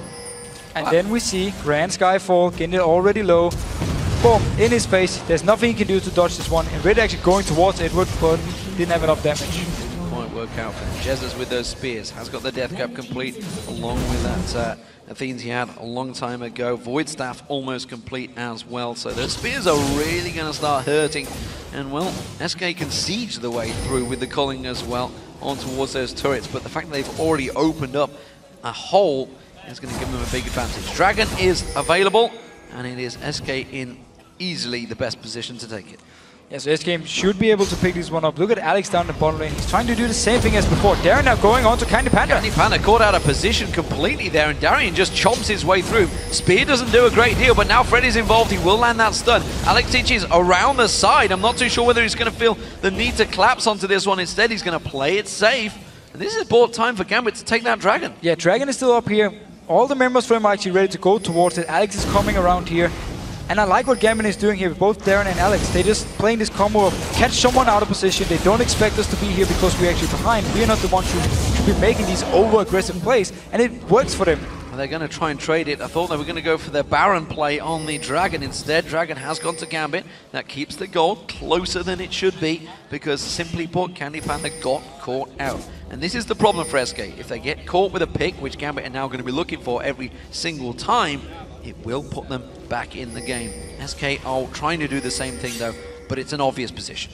And then we see Grand Skyfall, Genja already low. Boom, in his face. There's nothing he can do to dodge this one. And Red actually going towards Edward, but didn't have enough damage. Didn't quite work out for him. Jesus with those spears has got the death cap complete, along with that Athenes he had a long time ago. Void Staff almost complete as well. So those spears are really going to start hurting. And well, SK can siege the way through with the culling as well on towards those turrets. But the fact that they've already opened up a hole is going to give them a big advantage. Dragon is available, and it is SK in easily the best position to take it. Yeah, so SK should be able to pick this one up. Look at Alex down the bottom lane. He's trying to do the same thing as before. Darien now going on to Candy Panda. Candy Panda caught out of position completely there, and Darien just chomps his way through. Spear doesn't do a great deal, but now Freddy's involved. He will land that stun. Alex is around the side. I'm not too sure whether he's going to feel the need to collapse onto this one. Instead, he's going to play it safe. And this is bought time for Gambit to take that Dragon. Yeah, Dragon is still up here. All the members for him are actually ready to go towards it. Alex is coming around here. And I like what Gambit is doing here with both Darren and Alex. They're just playing this combo of catch someone out of position. They don't expect us to be here because we're actually behind. We're not the ones who should be making these over-aggressive plays. And it works for them. Well, they're going to try and trade it. I thought they were going to go for their Baron play on the Dragon. Instead, Dragon has gone to Gambit. That keeps the gold closer than it should be because, simply put, Candy Panda got caught out. And this is the problem for SK. If they get caught with a pick, which Gambit are now going to be looking for every single time, it will put them back in the game. SK are trying to do the same thing though, but it's an obvious position.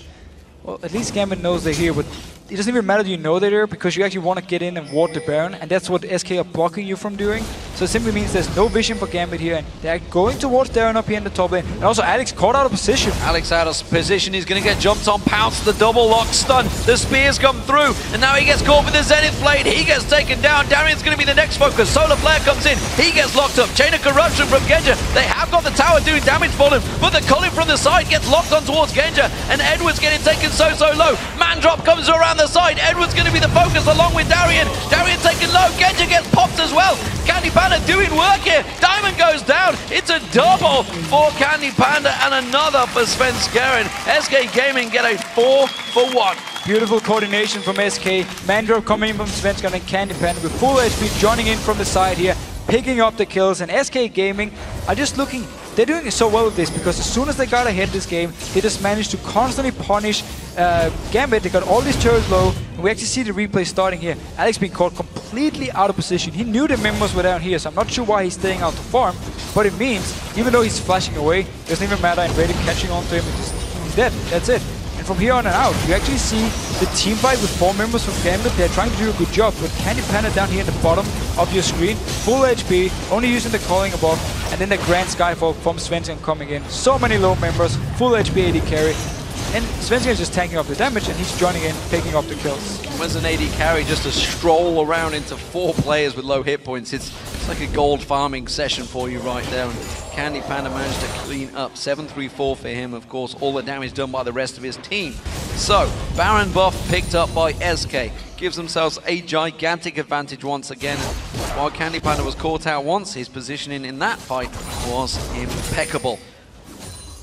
Well, at least Gambit knows they're here, but it doesn't even matter that you know they're there because you actually want to get in and ward the Baron, and that's what SK are blocking you from doing. So it simply means there's no vision for Gambit here, and they're going towards Darren up here in the top lane. And also Alex caught out of position. Alex out of position, he's going to get jumped on, pounced, the double lock stun, the spears come through, and now he gets caught with the Zenith Blade, he gets taken down, Darian's going to be the next focus, Solar Flare comes in, he gets locked up, Chain of Corruption from Genja, they have got the tower doing damage for him, but the culling from the side gets locked on towards Genja, and Edward's getting taken so low, Man Drop comes around the side, Edward's going to be the focus along with Darien, Darien taken low, Genja gets popped as well, Candy Panda doing work here, Diamond goes down, it's a double for Candy Panda and another for Svenskeren. SK Gaming get a 4-for-1. Beautiful coordination from SK, Mandrop coming in from Svenskeren and Candy Panda with full HP joining in from the side here, picking up the kills, and SK Gaming are just looking, they're doing so well with this because as soon as they got ahead this game, they just managed to constantly punish Gambit. They got all these turrets low, and we actually see the replay starting here. Alex being caught completely out of position. He knew the members were down here, so I'm not sure why he's staying out to farm, but it means, even though he's flashing away, it doesn't even matter, and Raider catching on to him, he's dead, that's it. And from here on and out, you actually see the team fight with 4 members from Gambit. They're trying to do a good job, but Candy Panda down here at the bottom of your screen, full HP, only using the calling above, and then the Grand Skyfall from Svenskeren coming in. So many low members, full HP AD carry, and Svenskeren is just tanking up the damage, and he's joining in, taking up the kills. When's an AD carry just to stroll around into 4 players with low hit points? It's like a gold farming session for you right there. And Candy Panda managed to clean up 7-3-4 for him, of course, all the damage done by the rest of his team. So, Baron buff picked up by SK. Gives themselves a gigantic advantage once again. While Candy Panda was caught out once, his positioning in that fight was impeccable.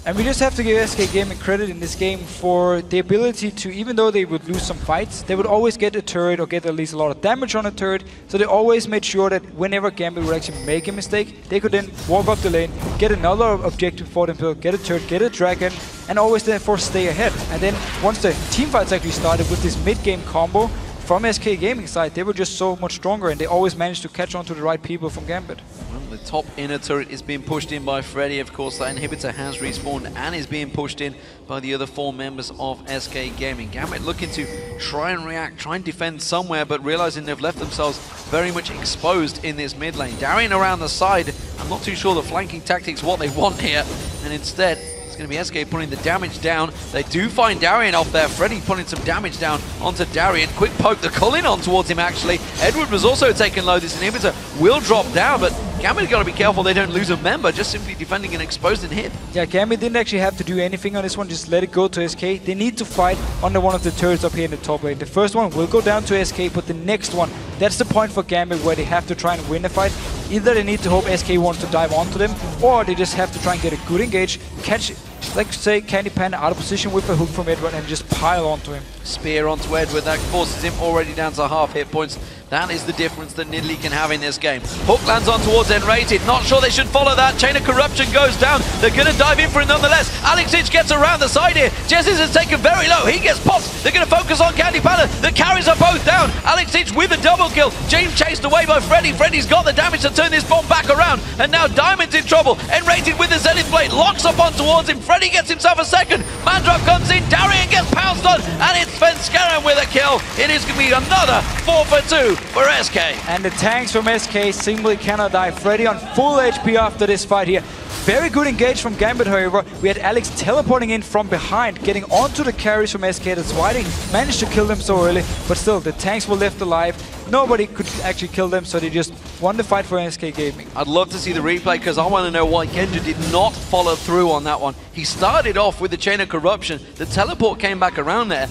And we just have to give SK Gaming credit in this game for the ability to, even though they would lose some fights, they would always get a turret or get at least a lot of damage on a turret. So they always made sure that whenever Gambit would actually make a mistake, they could then walk up the lane, get another objective for themselves, get a turret, get a dragon, and always therefore stay ahead. And then once the team fights actually started with this mid-game combo, from SK Gaming side, they were just so much stronger, and they always managed to catch on to the right people from Gambit. Well, the top inner turret is being pushed in by Freddy. Of course, that inhibitor has respawned and is being pushed in by the other 4 members of SK Gaming. Gambit looking to try and react, try and defend somewhere, but realizing they've left themselves very much exposed in this mid lane. Darien around the side, I'm not too sure the flanking tactics what they want here, and instead, going to be SK putting the damage down. They do find Darien off there. Freddy putting some damage down onto Darien. Quick poke, the culling on towards him actually. Edward was also taken low. This inhibitor will drop down, but Gambit got to be careful they don't lose a member, just simply defending an exposed inhib. Yeah, Gambit didn't actually have to do anything on this one, just let it go to SK. They need to fight under one of the turrets up here in the top lane. The first one will go down to SK, but the next one, that's the point for Gambit where they have to try and win the fight. Either they need to hope SK wants to dive onto them, or they just have to try and get a good engage, catch, like say, Candy Panda out of position with a hook from Edward and just pile onto him. Spear onto Edward, that forces him already down to half hit points. That is the difference that Nidalee can have in this game. Hook lands on towards N-Rated. Not sure they should follow that. Chain of Corruption goes down. They're going to dive in for it nonetheless. Alexic gets around the side here. Jessis is taken very low. He gets popped. They're going to focus on Candy Panda. The carries are both down. Alexic with a double kill. James chased away by Freddy. Freddy's got the damage to turn this bomb back around. And now Diamond's in trouble. N-Rated with the Zenith Blade. Locks up on towards him. Freddy gets himself a second. Mandrop comes in. Darian gets pounced on. And it's Svenskeren with a kill. It is going to be another 4 for 2 for SK. And the tanks from SK simply cannot die. Freddy on full HP after this fight here. Very good engage from Gambit, however. We had Alex teleporting in from behind, getting onto the carries from SK. That's why they managed to kill them so early. But still, the tanks were left alive. Nobody could actually kill them, so they just won the fight for SK Gaming. I'd love to see the replay because I want to know why Genja did not follow through on that one. He started off with the Chain of Corruption. The teleport came back around there,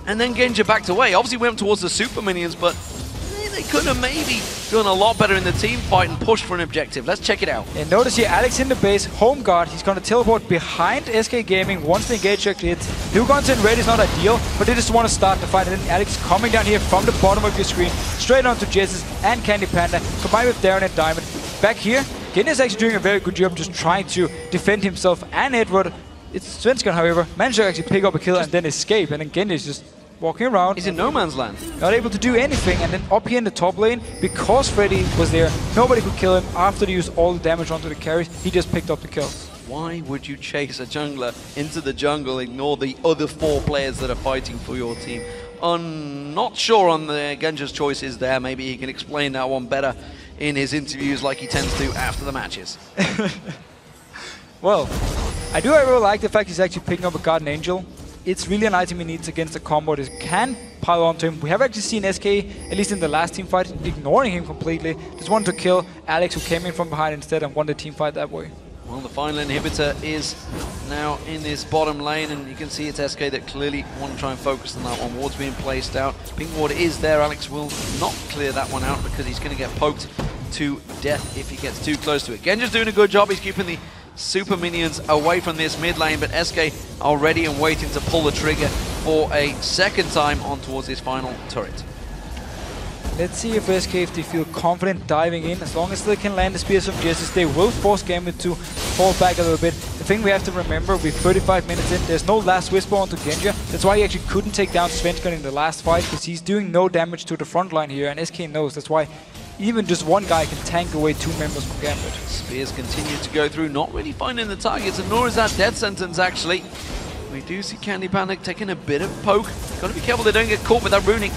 and then Genja backed away. Obviously went towards the super minions, but they could have maybe done a lot better in the team fight and pushed for an objective. Let's check it out. And notice here, Alex in the base, home guard. He's going to teleport behind SK Gaming once the engage actually hits. Hugon's in red is not ideal, but they just want to start the fight. And then Alex coming down here from the bottom of your screen, straight onto Jessis and Candy Panda, combined with Darren and Diamond. Back here, Genja is actually doing a very good job just trying to defend himself and Edward. It's Svenskeren, however, managed to actually pick up a kill and then escape. And then Genja is just walking around. He's in no man's land. Not able to do anything, and then up here in the top lane, because Freddy was there, nobody could kill him. After they used all the damage onto the carries, he just picked up the kills. Why would you chase a jungler into the jungle, ignore the other 4 players that are fighting for your team? I'm not sure on the Genja's choices there. Maybe he can explain that one better in his interviews like he tends to after the matches. Well, I do really like the fact he's actually picking up a Guardian Angel. It's really an item he needs against a combo that can pile onto him. We have actually seen SK, at least in the last team fight, ignoring him completely. Just wanted to kill Alex, who came in from behind instead, and won the team fight that way. Well, the final inhibitor is now in this bottom lane, and you can see it's SK that clearly want to try and focus on that one. Ward's being placed out. Pink ward is there. Alex will not clear that one out because he's going to get poked to death if he gets too close to it. Genja's doing a good job. He's keeping the super minions away from this mid lane, but SK are ready and waiting to pull the trigger for a second time on towards this final turret. Let's see if SK, if they feel confident diving in. As long as they can land the spears from Jessis, they will force Gambit to fall back a little bit. The thing we have to remember, we're 35 minutes in, there's no last whisper onto Genja. That's why he actually couldn't take down Svenskeren in the last fight, because he's doing no damage to the front line here, and SK knows. That's why even just one guy can tank away 2 members from Gambit. Spears continue to go through, not really finding the targets, and nor is that death sentence actually. We do see Candy Panda taking a bit of poke. Got to be careful they don't get caught with that runic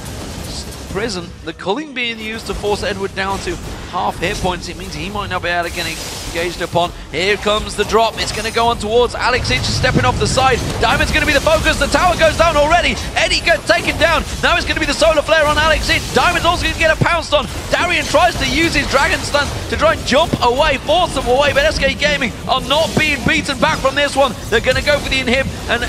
prison. The culling being used to force Edward down to half hit points. It means he might not be able to get engaged upon. Here comes the drop. It's going to go on towards Alex Inch, stepping off the side. Diamond's going to be the focus. The tower goes down already. Eddie gets taken down. Now it's going to be the solar flare on Alex Inch. Diamond's also going to get a pounced on. Darian tries to use his dragon stun to try and jump away, force them away, but SK Gaming are not being beaten back from this one. They're going to go for the inhib, and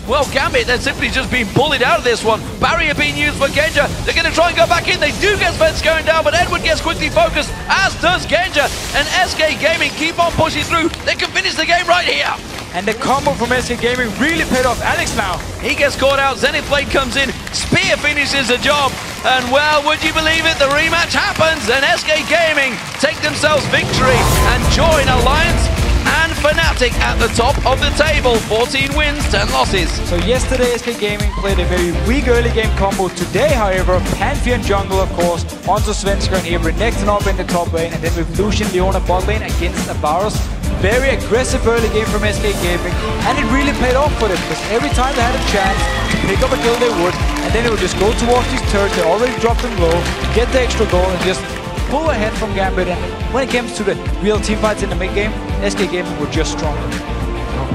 well, Gambit, they're simply just being bullied out of this one. Barrier being used for Genja. They're going to try and go back in. They do get Spence going down, but Edward gets quickly focused, as does Genja. And SK Gaming keep on pushing through. They can finish the game right here. And the combo from SK Gaming really paid off. Alex now. He gets caught out. Zenith Blade comes in. Spear finishes the job. And well, would you believe it? The rematch happens, and SK Gaming take themselves victory and join Alliance and Fnatic at the top of the table. 14 wins, 10 losses. So yesterday SK Gaming played a very weak early game combo. Today, however, Pantheon jungle, of course, onto Svenskeren here, Renekton up in the top lane, and then with Lucian Leona bot lane against Avaros. Very aggressive early game from SK Gaming, and it really paid off for them, because every time they had a chance to pick up a kill, they would, and then they would just go towards these turrets. They already dropped them low, get the extra goal, and just pull ahead from Gambit. And when it comes to the real team fights in the mid game, SK Gaming were just stronger.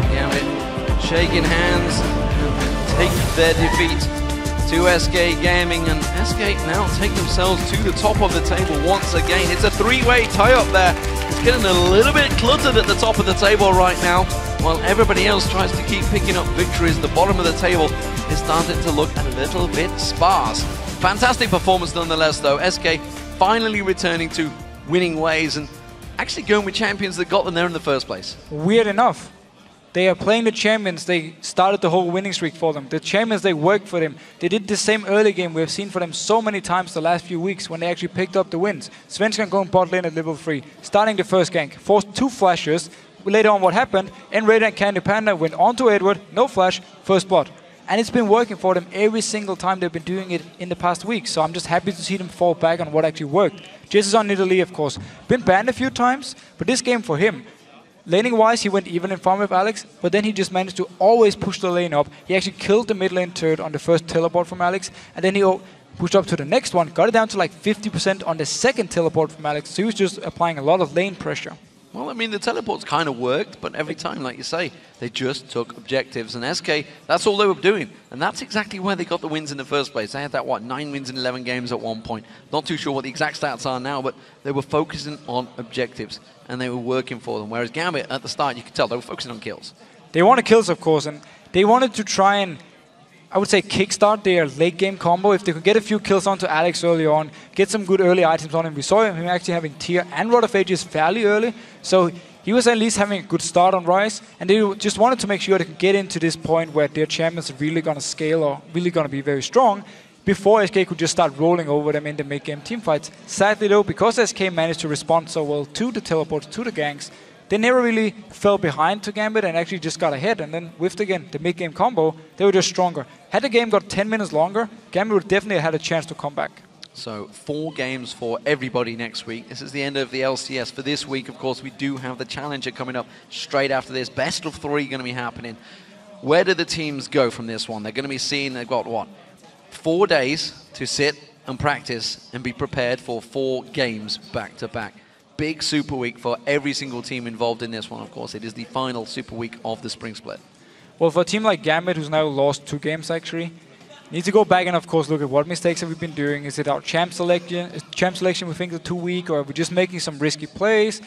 Gambit shaking hands, take their defeat to SK Gaming, and SK now take themselves to the top of the table once again. It's a three-way tie-up there. It's getting a little bit cluttered at the top of the table right now, while everybody else tries to keep picking up victories. The bottom of the table is starting to look a little bit sparse. Fantastic performance nonetheless, though. SK finally returning to winning ways and actually going with champions that got them there in the first place. Weird enough, they are playing the champions. They started the whole winning streak for them. The champions, they worked for them. They did the same early game we have seen for them so many times the last few weeks when they actually picked up the wins. Svensson going bot lane at level 3, starting the first gank, forced 2 flashes. Later on what happened, N-Raider and Candy Panda went on to Edward, no flash, first blood. And it's been working for them every single time they've been doing it in the past week. So I'm just happy to see them fall back on what actually worked. Jess is on Italy, of course. Been banned a few times, but this game for him, laning-wise, he went even in farm with Alex, but then he just managed to always push the lane up. He actually killed the mid lane turret on the first teleport from Alex, and then he pushed up to the next one, got it down to like 50% on the second teleport from Alex, so he was just applying a lot of lane pressure. Well, I mean, the teleports kind of worked, but every time, like you say, they just took objectives. And SK, that's all they were doing. And that's exactly where they got the wins in the first place. They had that, 9 wins in 11 games at one point. Not too sure what the exact stats are now, but they were focusing on objectives, and they were working for them. Whereas Gambit, at the start, you could tell they were focusing on kills. They wanted kills, of course, and they wanted to try and, I would say, kickstart their late game combo. If they could get a few kills onto Alex early on, get some good early items on him. We saw him actually having Tier and Rod of Ages fairly early, so he was at least having a good start on Rise, and they just wanted to make sure they could get into this point where their champions are really going to scale or really going to be very strong before SK could just start rolling over them in the mid-game teamfights. Sadly though, because SK managed to respond so well to the teleports, to the ganks, they never really fell behind to Gambit and actually just got ahead, and then with, again, the mid-game combo, they were just stronger. Had the game got 10 minutes longer, Gambit would definitely have had a chance to come back. So 4 games for everybody next week. This is the end of the LCS. For this week, of course, we do have the Challenger coming up straight after this. Best of 3 going to be happening. Where do the teams go from this one? They're going to be seeing, they've got, 4 days to sit and practice and be prepared for 4 games back-to-back. Big super week for every single team involved in this one, of course. It is the final super week of the spring split. Well, for a team like Gambit, who's now lost 2 games actually, need to go back and, of course, look at what mistakes have we been doing. Is it our champ selection we think are too weak, or are we just making some risky plays?